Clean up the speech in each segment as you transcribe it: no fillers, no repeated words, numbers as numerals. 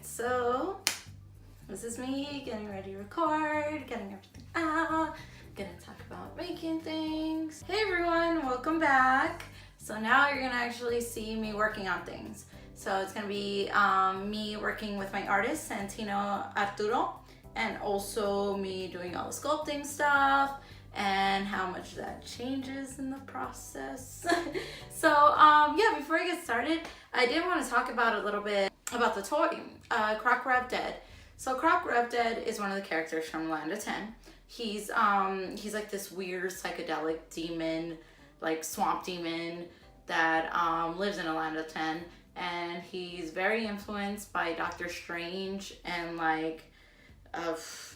So this is me getting ready to record, getting everything out, gonna talk about making things. Hey everyone, welcome back. So now you're gonna actually see me working on things. So it's gonna be me working with my artist, Santino Arturo, and also me doing all the sculpting stuff and how much that changes in the process. So yeah, before I get started, I did want to talk about a little bit about the toy, Croc Rev Ded. So Croc Rev Ded is one of the characters from Land of 10. He's like this weird psychedelic demon, like swamp demon that lives in a Land of 10, and he's very influenced by Doctor Strange and like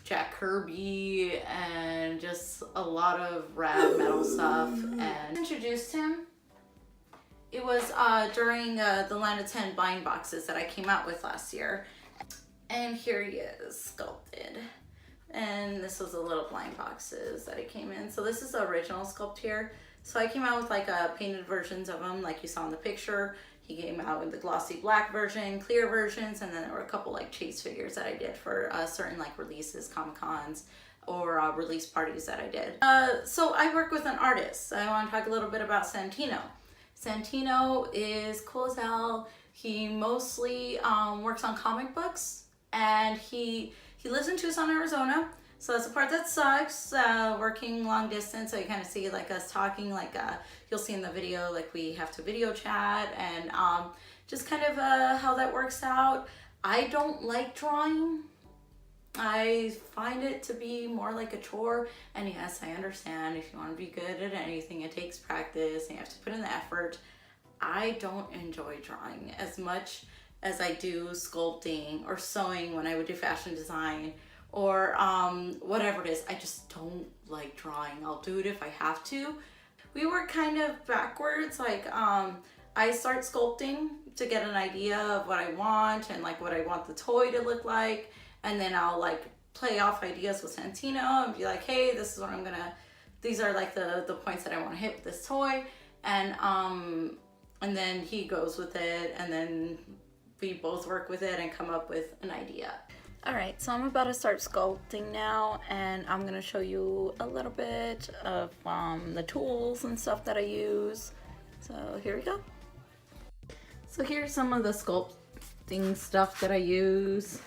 Jack Kirby and just a lot of rad metal stuff. And introduced him. It was during the Land of 10 buying boxes that I came out with last year. And here he is, sculpted. And this was the little blind boxes that it came in. So this is the original sculpt here. So I came out with like painted versions of him like you saw in the picture. He came out with the glossy black version, clear versions, and then there were a couple like chase figures that I did for certain like releases, Comic-Cons, or release parties that I did. So I work with an artist. I want to talk a little bit about Santino. Santino is cool as hell. He mostly works on comic books, and he lives in Tucson, Arizona. So that's the part that sucks, working long distance. So you kind of see like us talking, like you'll see in the video, like we have to video chat, and just kind of how that works out. I don't like drawing. I find it to be more like a chore, and yes, I understand if you want to be good at anything, it takes practice and you have to put in the effort. I don't enjoy drawing as much as I do sculpting or sewing when I would do fashion design or whatever it is. I just don't like drawing. I'll do it if I have to. We work kind of backwards. Like I start sculpting to get an idea of what I want and like what I want the toy to look like, and then I'll like play off ideas with Santino and be like, hey, this is what I'm gonna, these are like the points that I want to hit with this toy, and then he goes with it, and then we both work with it and come up with an idea. All right, so I'm about to start sculpting now, and I'm gonna show you a little bit of the tools and stuff that I use. So here we go. So here's some of the sculpting stuff that I use.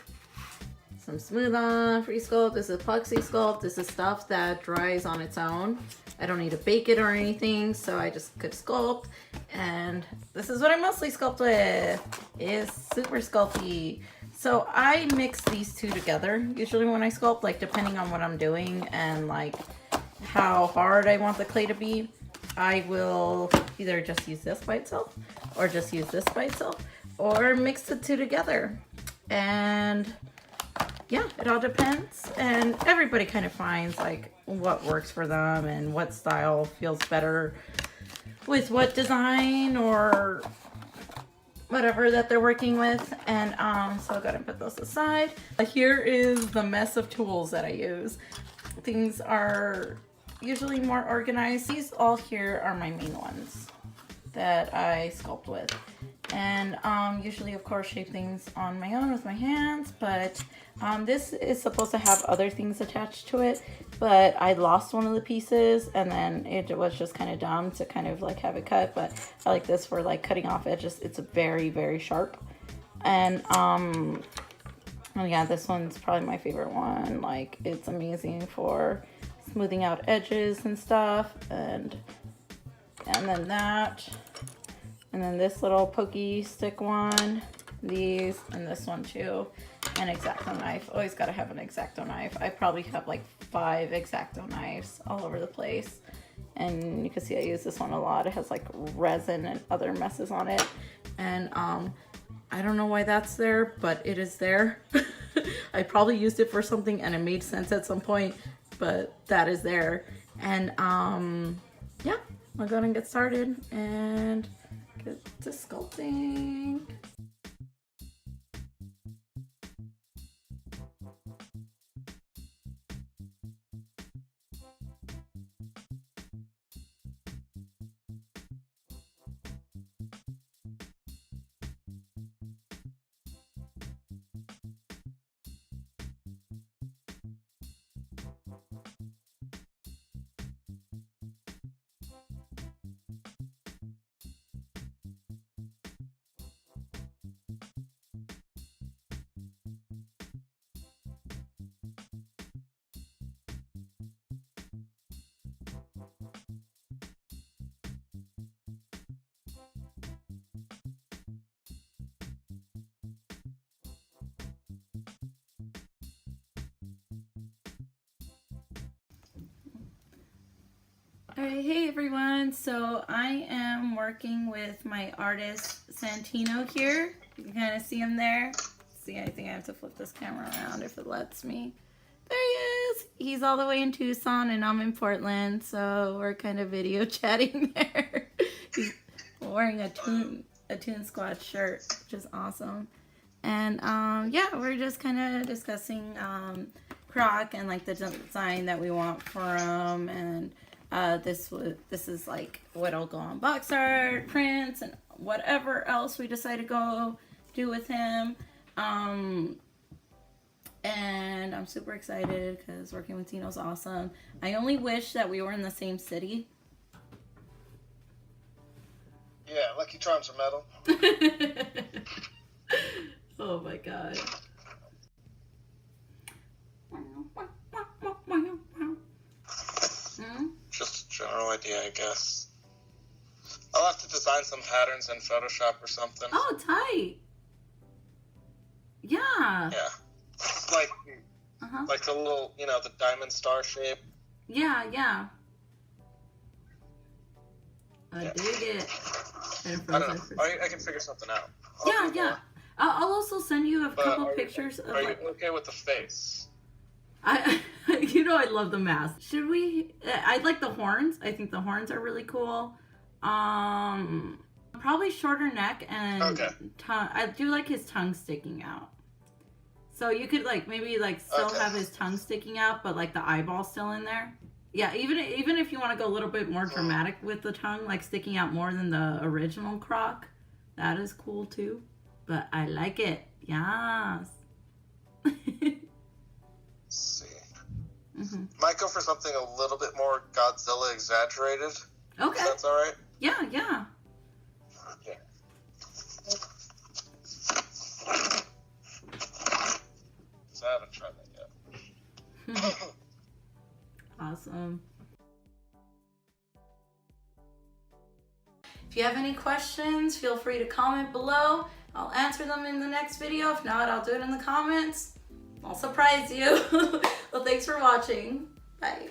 Some smooth on free sculpt. This is epoxy sculpt. This is stuff that dries on its own. I don't need to bake it or anything, so I just could sculpt. And this is what I mostly sculpt with, is super sculpty. So I mix these two together usually when I sculpt, like depending on what I'm doing and like how hard I want the clay to be. I will either just use this by itself or just use this by itself or mix the two together. And yeah, it all depends, and everybody kind of finds like what works for them and what style feels better with what design or whatever that they're working with. And so I'll go ahead and put those aside. Here is the mess of tools that I use. Things are usually more organized. These all here are my main ones that I sculpt with. And usually, of course, shape things on my own with my hands, but this is supposed to have other things attached to it, but I lost one of the pieces, and then it was just kind of dumb to kind of like have it cut. But I like this for like cutting off edges. It's very, very sharp. And yeah, this one's probably my favorite one. Like, it's amazing for smoothing out edges and stuff. And then that. And then this little pokey stick one, these, and this one too. An X-Acto knife. Always gotta have an X-Acto knife. I probably have like 5 X-Acto knives all over the place. And you can see I use this one a lot. It has like resin and other messes on it. And I don't know why that's there, but it is there. I probably used it for something and it made sense at some point, but that is there. And yeah, I'll go ahead and get started and get to sculpting. Alright, hey everyone. So I am working with my artist Santino here. You can kind of see him there. See, I think I have to flip this camera around if it lets me. There he is. He's all the way in Tucson and I'm in Portland, so we're kind of video chatting there. He's wearing a Toon Squad shirt, which is awesome. And yeah, we're just kind of discussing Croc and like the design that we want for him, and this is like what'll go on box art, prints, and whatever else we decide to go do with him. And I'm super excited because working with Tino's awesome. I only wish that we were in the same city. Yeah, Lucky Charms are metal. Oh my god. Just a general idea, I guess. I'll have to design some patterns in Photoshop or something. Oh, tight. Yeah. Yeah. Like the little, the diamond star shape. Yeah, yeah. I dig it. I don't know. I can figure something out. Yeah. I'll also send you a couple pictures of. Are you okay with the face? I love the mask. Should we? I like the horns. I think the horns are really cool. Probably shorter neck and tongue. I do like his tongue sticking out. So you could maybe still have his tongue sticking out, but the eyeball still in there. Yeah, even if you want to go a little bit more dramatic with the tongue, sticking out more than the original Croc, that is cool too. But I like it. Yes. Let's see. Might go for something a little bit more Godzilla exaggerated. Okay. If that's all right. Yeah. Yeah. I haven't tried that yet. Awesome. If you have any questions, feel free to comment below. I'll answer them in the next video. If not, I'll do it in the comments. I'll surprise you. Well, thanks for watching. Bye.